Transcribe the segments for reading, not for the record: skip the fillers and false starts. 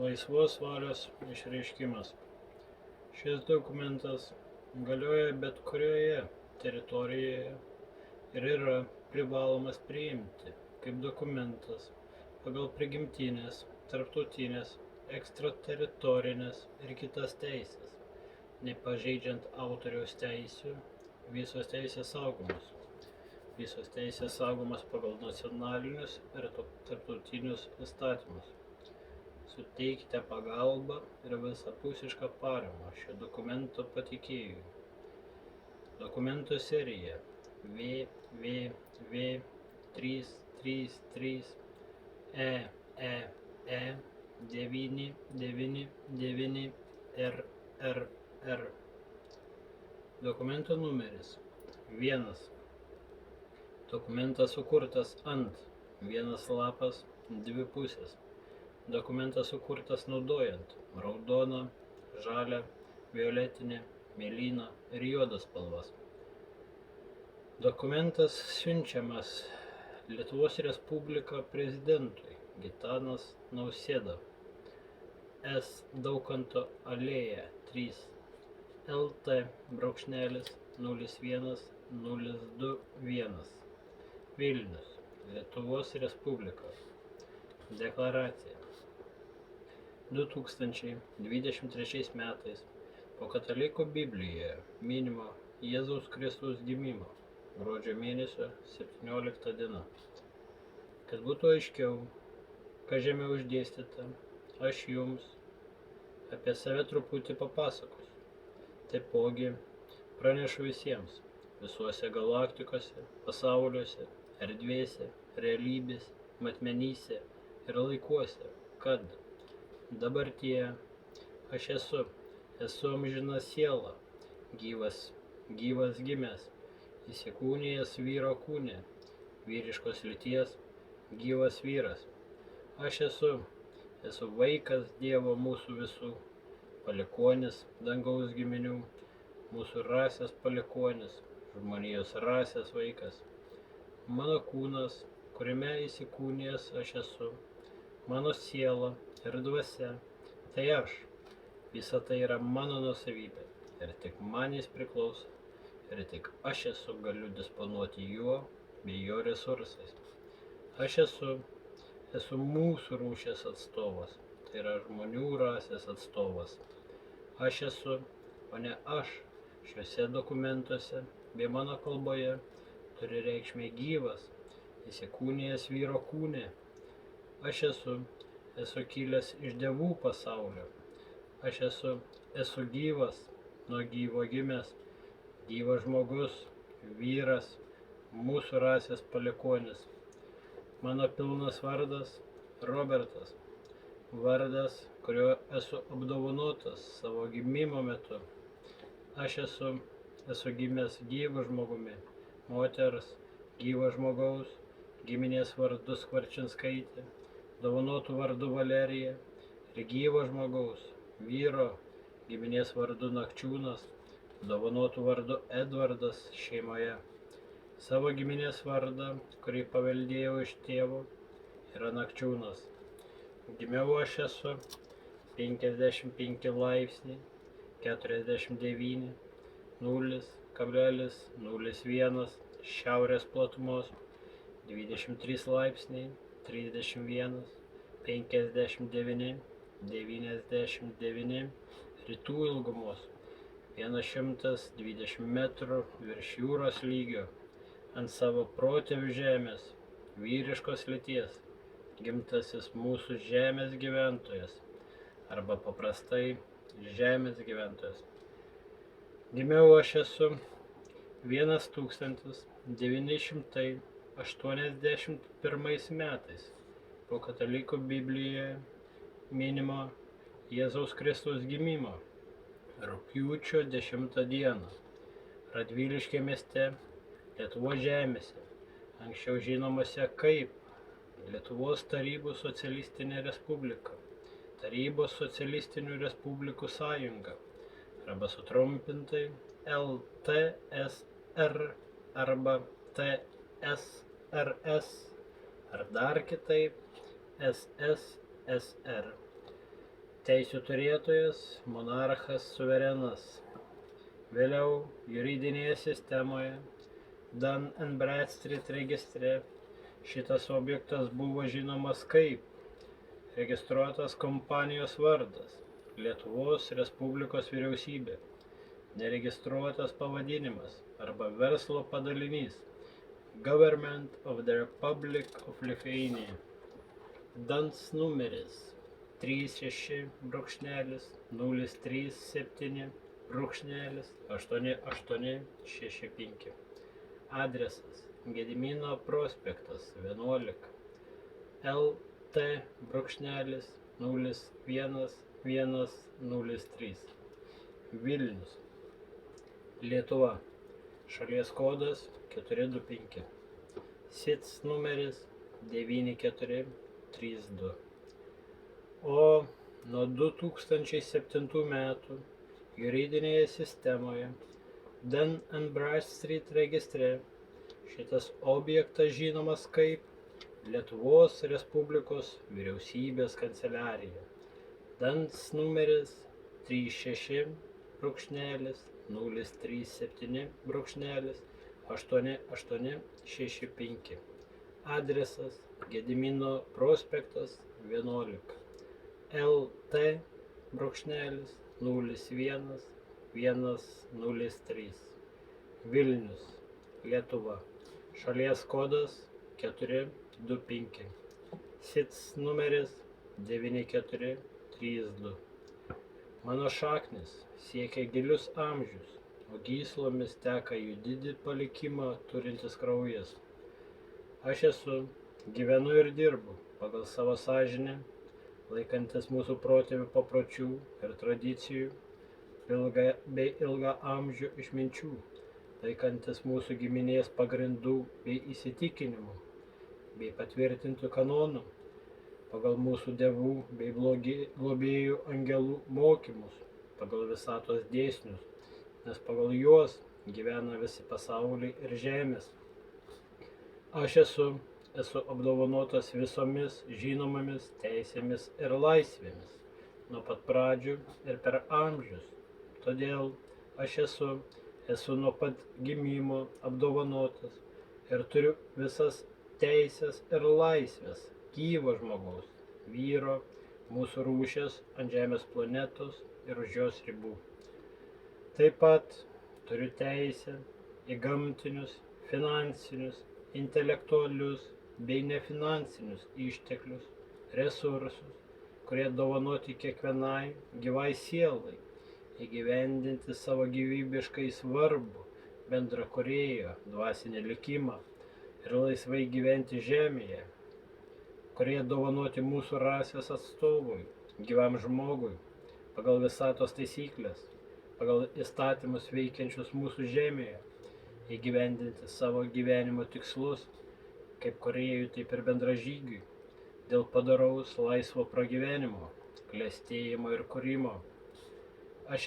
Laisvos valios išreiškimas. Šis dokumentas galioja bet kurioje teritorijoje ir yra privalomas priimti kaip dokumentas pagal prigimtinės, tarptautinės, ekstrateritorinės ir kitas teisės, nepažeidžiant autoriaus teisių, visos teisės saugomos. Visos teisės saugomos pagal nacionalinius ir tarptautinius įstatymus. Suteikite pagalbą ir visapusišką paramą šio dokumento pateikėjui. Dokumento serija VVV333EEE 999RRR. Dokumento numeris 1. Dokumentas sukurtas ant 1 lapas 2 pusės. Dokumentas sukurtas naudojant raudoną, žalią, violetinę, mėlyną ir juodą spalvas. Dokumentas siunčiamas Lietuvos Respublika prezidentui Gitanas Nausėda, S. Daukanto alėja 3, LT-01-021, Vilnius, Lietuvos Respublika. Deklaracija. 2023 metais po Katalikų Biblijoje minimo Jėzaus Kristaus gimimo gruodžio mėnesio 17 diena. Kad būtų aiškiau, ką žemiau išdėstyta, aš jums apie save truputį papasakosiu. Taipogi pranešu visiems, visuose galaktikose, pasauliuose, erdvėse, realybėse, matmenyse ir laikuose, kad dabartyje aš esu amžina siela, gyvas gimęs, įsikūnijęs vyro kūne, vyriškos lyties, gyvas vyras. Aš esu vaikas Dievo mūsų visų, palikuonis dangaus giminių, mūsų rasės palikuonis, žmonijos rasės vaikas. Mano kūnas, kuriame įsikūnijęs aš esu, mano siela ir dvasia, tai aš. Visa tai yra mano nuosavybė ir tik man jis priklauso ir tik aš galiu disponuoti juo bei jo resursais. Aš esu mūsų rūšies atstovas, tai yra žmonių rasės atstovas. Aš esu, o ne aš, šiuose dokumentuose bei mano kalboje turi reikšmę gyvas, įsikūnijęs vyro kūne. Aš esu kilęs iš dievų pasaulio. Aš esu gyvas, nuo gyvo gimęs, gyvas žmogus, vyras, mūsų rasės palikuonis. Mano pilnas vardas Robertas, vardas, kuriuo esu apdovanotas savo gimimo metu. Aš esu gimęs gyvu žmogumi, moters, gyvo žmogaus, giminės vardu Skvarčinskaitė, dovanotų vardu Valerija ir gyvo žmogaus, vyro, giminės vardu Nakčiūnas, dovanotų vardu Edvardas šeimoje. Savo giminės vardą, kurį paveldėjau iš tėvo, yra Nakčiūnas. Gimiau aš esu 55 laipsniai 49 0,01 šiaurės platumos, 23 laipsniai 31 59 99 rytų ilgumos, 120 metrų virš jūros lygio, ant savo protėvių žemės, vyriškos lyties, gimtasis mūsų žemės gyventojas, arba paprastai žemės gyventojas. Gimiau aš esu 1981 metais po Katalikų Biblijoje minimo Jėzaus Kristaus gimimo, rugpjūčio 10 dieną, Radviliškio mieste, Lietuvos žemėse, anksčiau žinomose kaip Lietuvos Tarybų Socialistinė Respublika, Tarybos Socialistinių Respublikų Sąjunga, arba sutrumpintai LTSR arba TSRS, ar dar kitaip SSSR. Teisių turėtojas, monarchas, suverenas. Vėliau juridinėje sistemoje Dun and Bradstreet registre šitas objektas buvo žinomas kaip registruotas kompanijos vardas Lietuvos Respublikos vyriausybė, neregistruotas pavadinimas arba verslo padalinys Government of the Republic of Lithuania. DUNS numeris 36-037-8865. Adresas Gedimino prospektas 11 LT-01103 Vilnius, Lietuva. Šalies kodas 425. SITS numeris 9432. O nuo 2007 metų juridinėje sistemoje Dun and Bradstreet registre šitas objektas žinomas kaip Lietuvos Respublikos vyriausybės kanceliarija. DUNS numeris 36-037-8865. Adresas Gedimino prospektas 11 LT-01103 Vilnius, Lietuva. Šalies kodas 425. SITS numeris 9432. Mano šaknis siekia gilius amžius, o gyslomis teka jų didį palikimą turintis kraujas. Aš gyvenu ir dirbu pagal savo sąžinę, laikantis mūsų protėvių papročių ir tradicijų, bei ilgą amžių išminčių, laikantis mūsų giminės pagrindų bei įsitikinimų, bei patvirtintų kanonų, pagal mūsų dievų bei globėjų angelų mokymus, pagal visatos dėsnius, nes pagal juos gyvena visi pasauliai ir žemės. Aš esu apdovanotas visomis žinomomis teisėmis ir laisvėmis, nuo pat pradžių ir per amžius. Todėl aš esu nuo pat gimimo apdovanotas ir turiu visas teisės ir laisvės gyvo žmogaus, vyro, mūsų rūšies ant žemės planetos ir už jos ribų. Taip pat turiu teisę į gamtinius, finansinius, intelektualius bei nefinansinius išteklius, resursus, kurie dovanoti kiekvienai gyvai sielai, įgyvendinti savo gyvybiškai svarbų bendrakūrėjo dvasinį likimą ir laisvai gyventi žemėje, kurie dovanoti mūsų rasės atstovui, gyvam žmogui, pagal visatos taisyklės, pagal įstatymus veikiančius mūsų žemėje, įgyvendinti savo gyvenimo tikslus, kaip kūrėjui, taip ir bendražygiui, dėl padaraus laisvo pragyvenimo, klestėjimo ir kūrimo. Aš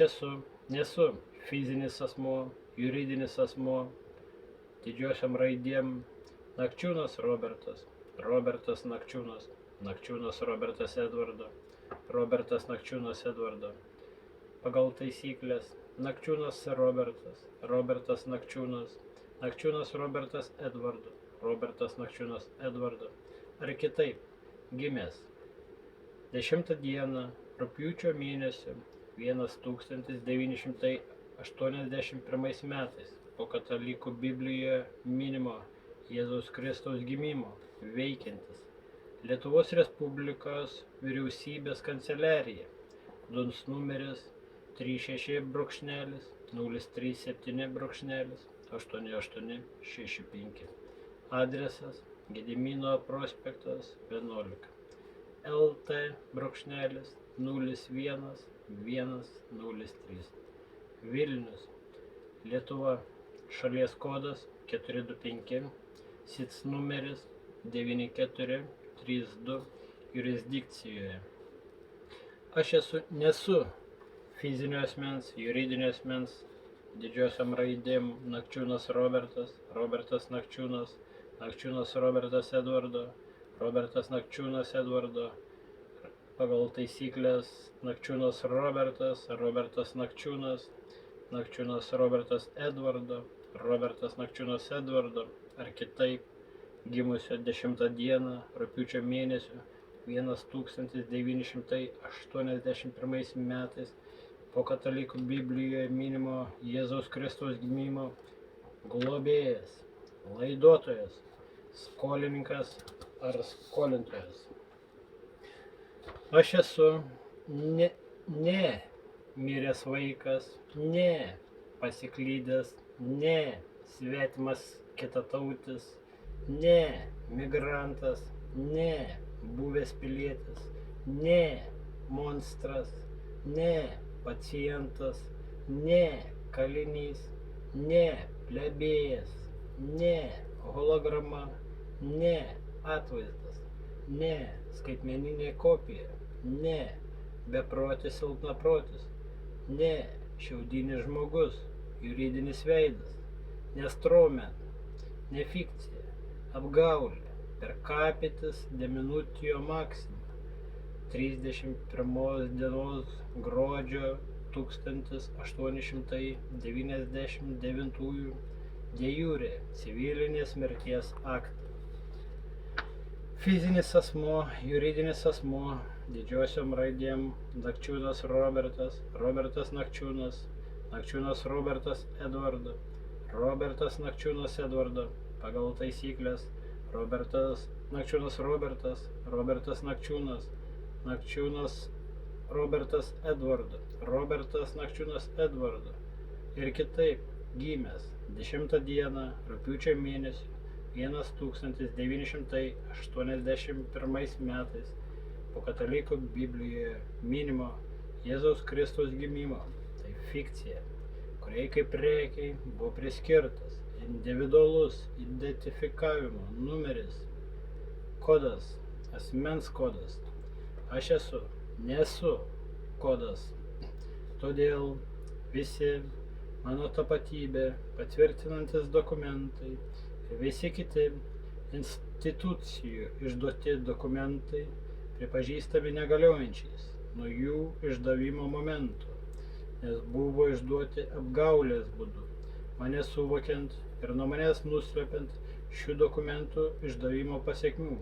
nesu fizinis asmuo, juridinis asmuo, didžiosiom raidėm Nakčiūnas Robertas, Robertas Nakčiūnas, Nakčiūnas Robertas Edvardo, Robertas Nakčiūnas Edvardo. Pagal taisyklės Nakčiūnas Robertas, Robertas Nakčiūnas, Nakčiūnas Robertas Edvardo, Robertas Nakčiūnas Edvardo. Ar kitaip, gimęs 10 dieną rugpjūčio mėnesio 1981 metais po katalikų Biblijoje minimo Jėzaus Kristaus gimimo veikiantis Lietuvos Respublikos vyriausybės kanceliarija, DUNS numeris 36-037-8865. Adresas Gedimino prospektas 11 LT-01103 Vilnius, Lietuva. Šalies kodas 425, SITS numeris 9432 jurisdikcijoje. Aš nesu fizinio asmens, juridinio asmens, didžiosiom raidėm Nakčiūnas Robertas, Robertas Nakčiūnas, Nakčiūnas Robertas Edvardo, Robertas Nakčiūnas Edvardo, pagal taisyklės Nakčiūnas Robertas, Robertas Nakčiūnas, Nakčiūnas Robertas Edvardo, Robertas Nakčiūnas Edvardo, ar kitaip gimusio 10 dieną rugpjūčio mėnesio 1981 metais po katalikų Biblijoje minimo Jėzaus Kristaus gimimo globėjas, laidotojas, skolininkas ar skolintojas. Aš esu ne miręs vaikas, ne pasiklydęs, ne svetimas kitatautis, ne migrantas, ne buvęs pilietis, ne monstras, ne pacientas, ne kalinys, ne plebėjas, ne holograma, ne atvaizdas, ne skaitmeninė kopija, ne beprotis silpnaprotis, ne šiaudinis žmogus, juridinis veidas, ne stromen, ne fikcija, apgaulė, per capitis diminutio maxima, 31 dienos gruodžio 1899 de jure civilinės mirties aktą. Fizinis asmuo, juridinis asmuo, didžiosiom raidėm Nakčiūnas Robertas, Robertas Nakčiūnas, Nakčiūnas Robertas Edvardo, Robertas Nakčiūnas Edvardo, pagal taisyklės Robertas Nakčiūnas Robertas, Robertas Nakčiūnas, Nakčiūnas Robertas Edvardo, Robertas Nakčiūnas Edvardo ir kitaip gimęs 10 dieną rugpjūčio mėnesio 1981 metais po katalikų Biblijoje minimo Jėzaus Kristaus gimimo. Tai fikcija, kuriai kaip prekiai buvo priskirtas individualus identifikavimo numeris, kodas, asmens kodas. Aš esu, nesu kodas. Todėl visi mano tapatybę patvirtinantis dokumentai ir visi kiti institucijų išduoti dokumentai pripažįstami negaliojančiais nuo jų išdavimo momento, nes buvo išduoti apgaulės būdu, mane suvokiant ir nuo manęs nuslepiant šių dokumentų išdavimo pasekmių,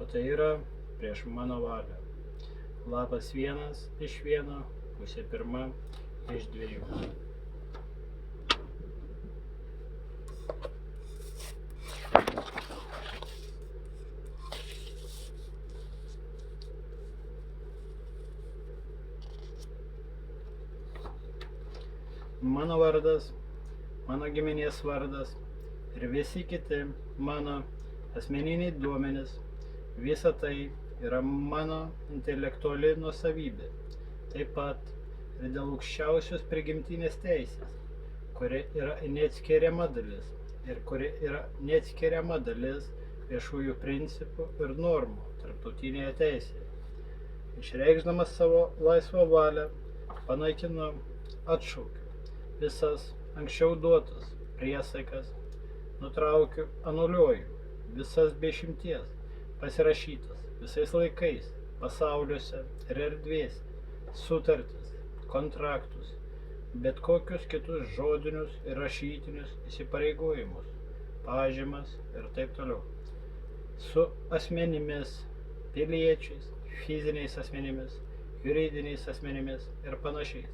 o tai yra prieš mano valią. Lapas 1 iš 1, pusė 1 iš 2. Mano vardas, mano giminės vardas ir visi kiti mano asmeniniai duomenys, visa tai yra mano intelektuali nuosavybė, taip pat ir dėl aukščiausios prigimtinės teisės, kuri yra neatskiriama dalis ir kuri yra neatskiriama dalis viešųjų principų ir normų tarptautinėje teisėje. Išreikšdamas savo laisvą valią, panaikinu, atšaukiu visas anksčiau duotas priesaikas, nutraukiu, anuliuoju visas be išimties pasirašytas visais laikais, pasauliuose ir erdvėse, sutartis, kontraktus, bet kokius kitus žodinius ir rašytinius įsipareigojimus, pažymas ir taip toliau. Su asmenimis, piliečiais, fiziniais asmenimis, juridiniais asmenimis ir panašiais.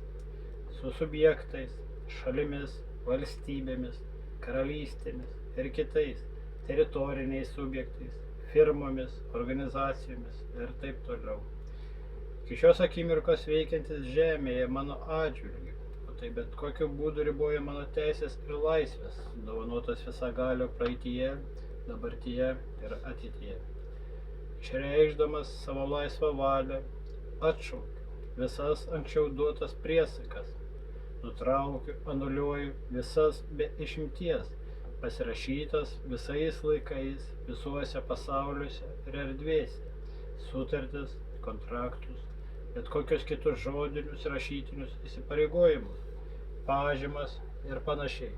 Su subjektais, šalimis, valstybėmis, karalystėmis ir kitais teritoriniais subjektais, firmomis, organizacijomis ir taip toliau. Iki šios akimirkos veikiantis žemėje mano atžvilgiu, o tai bet kokiu būdu riboja mano teisės ir laisvės, dovanotas visagalio praeityje, dabartyje ir ateityje. Išreikšdamas savo laisvą valią, atšaukiu visas anksčiau duotas priesaikas, nutraukiu, anuliuoju visas be išimties pasirašytas visais laikais, visuose pasauliuose ir erdvėse, sutartis, kontraktus, bet kokius kitus žodinius rašytinius įsipareigojimus, pažymas ir panašiai.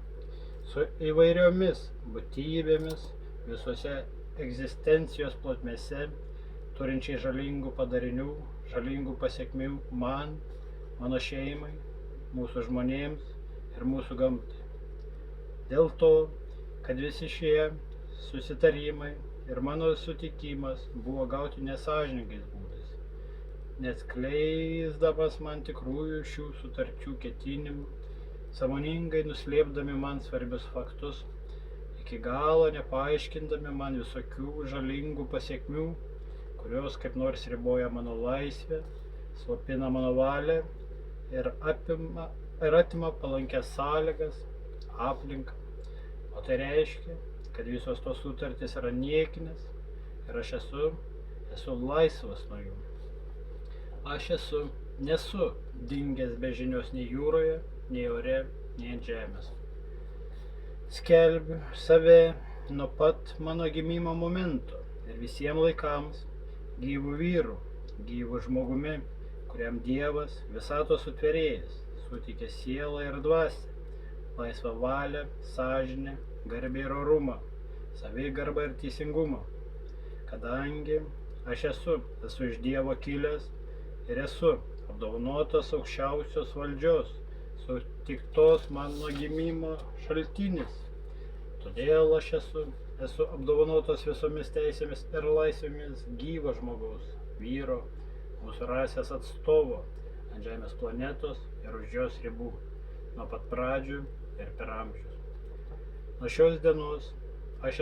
Su įvairiomis būtybėmis visose egzistencijos plotmėse, turinčiai žalingų padarinių, žalingų pasiekmių man, mano šeimai, mūsų žmonėms ir mūsų gamtai. Dėl to, kad visi šie susitarimai ir mano sutikimas buvo gauti nesąžiningais būdais, neatskleisdamas man tikrųjų šių sutarčių ketinimų, sąmoningai nuslėpdami man svarbius faktus, iki galo nepaaiškindami man visokių žalingų pasiekmių, kurios kaip nors riboja mano laisvę, slopina mano valią ir atima palankias sąlygas, aplinką. O tai reiškia, kad visos tos sutartys yra niekinės ir aš esu laisvas nuo jų. Aš nesu dingęs be žinios nei jūroje, nei ore, nei ant žemės. Skelbiu save nuo pat mano gimimo momento ir visiems laikams gyvų vyrų, gyvų žmogumi, kuriam Dievas, visatos sutvėrėjas, suteikė sielą ir dvasią, laisvą valią, sąžinę, garbę ir orumą, savigarbą ir teisingumą. Kadangi aš esu iš Dievo kilęs ir esu apdovanotas aukščiausios valdžios, sutiktos man nuo gimimo šaltinis. Todėl aš esu apdovanotas visomis teisėmis ir laisvėmis gyvo žmogaus, vyro, mūsų rasės atstovo ant žemės planetos ir už jos ribų, nuo pat pradžių ir per amžius. Nuo šios dienos aš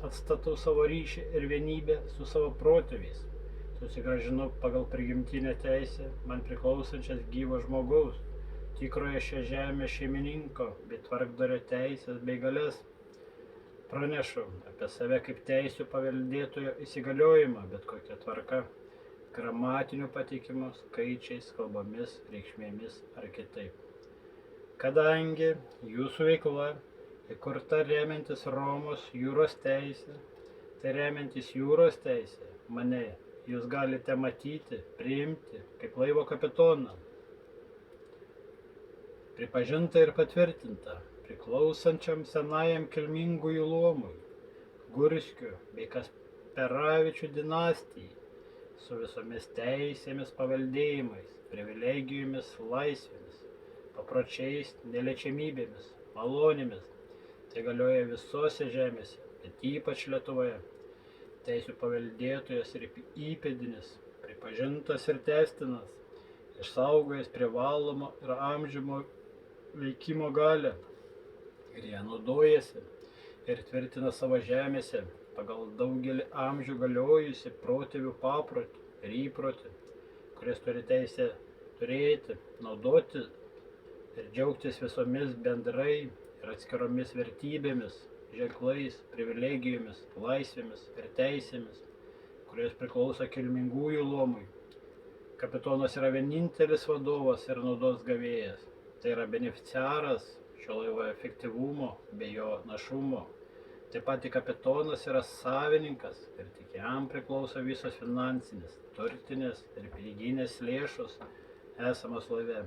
atstatau savo ryšį ir vienybę su savo protėviais, susigrąžinu pagal prigimtinę teisę man priklausančias gyvo žmogaus, tikroje šią žemę šeimininko bei tvarkdario teisės bei galės. Pranešu apie save kaip teisių paveldėtojo įsigaliojimą, bet kokia tvarka, gramatiniu pateikimu, skaičiais, kalbomis, reikšmėmis ar kitaip. Kadangi jūsų veikla įkurta remiantis Romos jūros teisė, tai remiantis jūros teisė, mane jūs galite matyti, priimti kaip laivo kapitoną, pripažinta ir patvirtinta, priklausančiam senajam kilmingųjų luomui, Gurskių bei Kasperavičių dinastijai, su visomis teisėmis, paveldėjimais, privilegijomis, laisvėmis, papročiais, neliečiamybėmis, malonėmis. Tai galioja visose žemėse, bet ypač Lietuvoje. Teisių paveldėtojas ir įpėdinis, pripažintas ir tęstinas, išsaugojęs privalomą ir amžimo veikimo galią. Ir ją naudojasi ir tvirtina savo žemėse pagal daugelį amžių galiojusi protėvių paprotį ir įprotį, kuris turi teisę turėti, naudoti ir džiaugtis visomis bendrai ir atskiromis vertybėmis, ženklais, privilegijomis, laisvėmis ir teisėmis, kurios priklauso kilmingųjų luomui. Kapitonas yra vienintelis vadovas ir naudos gavėjas. Tai yra beneficiaras šio laivo efektyvumo bei jo našumo. Taip pat kapitonas yra savininkas ir tik jam priklauso visos finansinės, turtinės ir piniginės lėšos esamos laive,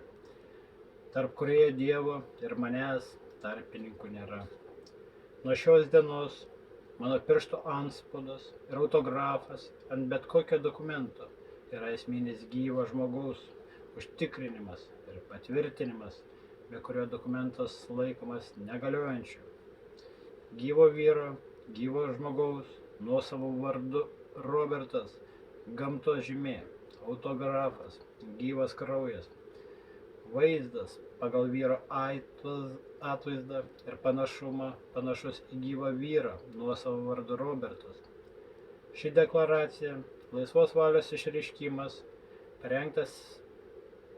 tarp kurioje Dievo ir manęs tarpininkų nėra. Nuo šios dienos mano piršto antspaudas ir autografas ant bet kokio dokumento yra esminis gyvo žmogaus užtikrinimas ir patvirtinimas, be kurio dokumentas laikomas negaliojančiu. Gyvo vyro, gyvo žmogaus, nuosavų vardu Robertas, gamtos žymė, autografas, gyvas kraujas, vaizdas pagal vyro atvaizdą ir panašumą panašus į gyvą vyrą, nuosavų vardu Robertas. Ši deklaracija, laisvos valios išreiškimas, parengtas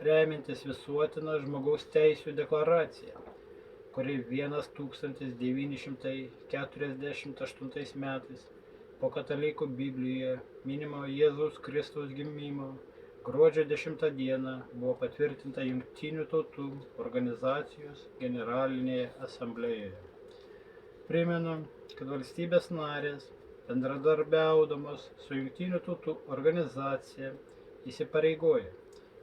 remiantis visuotiną žmogaus teisių deklaraciją, kuri 1948 metais po katalikų Biblijoje minimo Jėzaus Kristaus gimimo gruodžio 10 dieną buvo patvirtinta Jungtinių tautų organizacijos generalinėje asamblėjoje. Primenu, kad valstybės narės, bendradarbiaudamos su Jungtinių tautų organizacija, įsipareigoja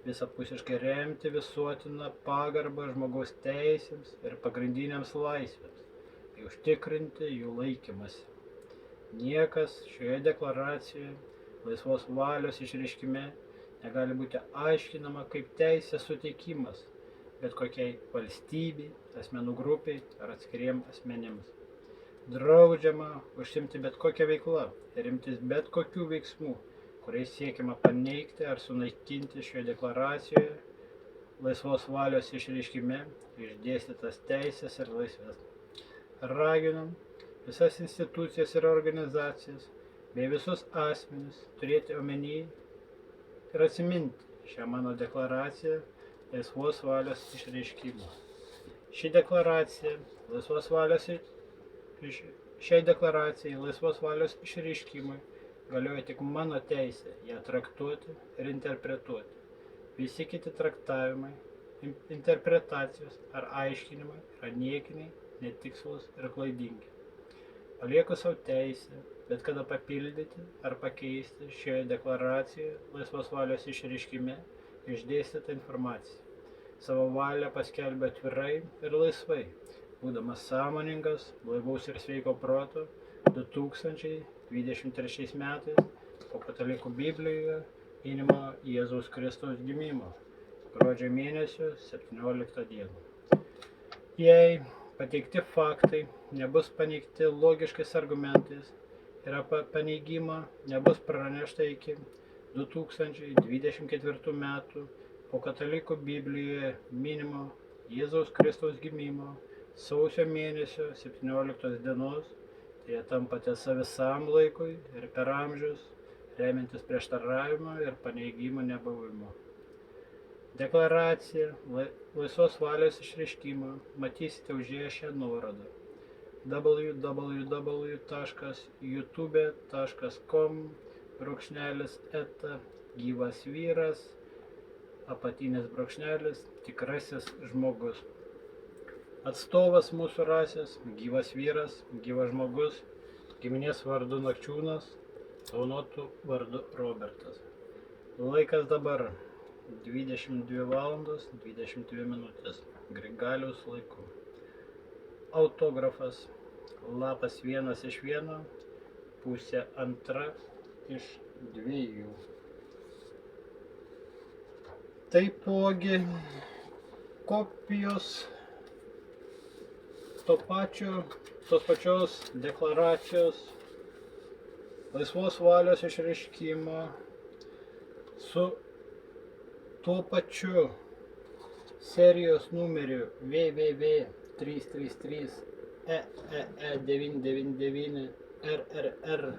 visapusiškai remti visuotiną pagarbą žmogaus teisėms ir pagrindiniams laisvėms bei užtikrinti jų laikymąsi. Niekas šioje deklaracijoje laisvos valios išreiškime negali būti aiškinama kaip teisės suteikimas bet kokiai valstybei, asmenų grupiai ar atskiriem asmenims. Draudžiama užsimti bet kokią veiklą ir imtis bet kokių veiksmų, kuriais siekiama paneigti ar sunaikinti šioje deklaracijoje laisvos valios išreiškime išdėstytas teisės ir laisvės. Raginam visas institucijas ir organizacijas bei visus asmenis turėti omeny ir atsiminti šią mano deklaraciją laisvos valios išreiškimo. Šiai deklaracijai laisvos valios išreiškimui galioja tik mano teisė ją traktuoti ir interpretuoti. Visi kiti traktavimai, interpretacijos ar aiškinimai yra niekiniai, netikslūs ir klaidingi. Palieku savo teisę bet kada papildyti ar pakeisti šioje deklaracijoje laisvos valios išreiškime išdėstytą informaciją. Savo valią paskelbiu atvirai ir laisvai, būdamas sąmoningas, blaivaus ir sveiko proto 2023 metais po Katalikų Biblijoje minimo Jėzaus Kristaus gimimo, gruodžio mėnesio 17 dieną. Jei pateikti faktai nebus paneigti logiškais argumentais ir apie paneigimą nebus pranešta iki 2024 metų po Katalikų Biblijoje minimo Jėzaus Kristaus gimimo sausio mėnesio 17 dienos, tai jie tampa tiesa visam laikui ir per amžius, remiantis prieštaravimo ir paneigimo nebuvimo. Deklaraciją laisvos valios išreiškimą matysite užėję šią nuorodą www.youtube.com/gyvasvyras_tikrasis žmogus. Atstovas mūsų rasės, gyvas vyras, gyvas žmogus, giminės vardu Nakčiūnas, saunotų vardu Robertas. Laikas dabar 22:22 Grigaliaus laiku. Autografas lapas 1/1, pusė 2/2. Taipogi kopijos tos pačios deklaracijos laisvos valios išreiškimo su tuo pačiu serijos numeriu WWW333EEE999RRR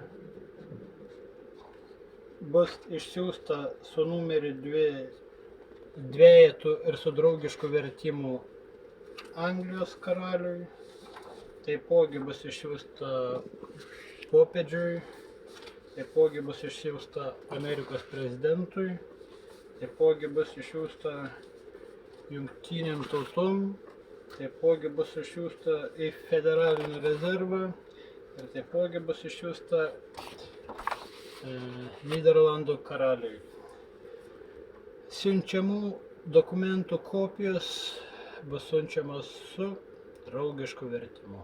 bus išsiųsta su numeriu dvejetų ir su draugišku vertimu Anglijos karaliui, taipogi bus išsiųsta popiežiui, taipogi bus išsiųsta Amerikos prezidentui, taipogi bus išsiųsta jungtinėm tautom, taipogi bus išsiųsta į federalinį rezervą ir taipogi bus išsiųsta Nyderlandų karaliui. Siunčiamų dokumentų kopijos bus siunčiamos su draugišku vertimu.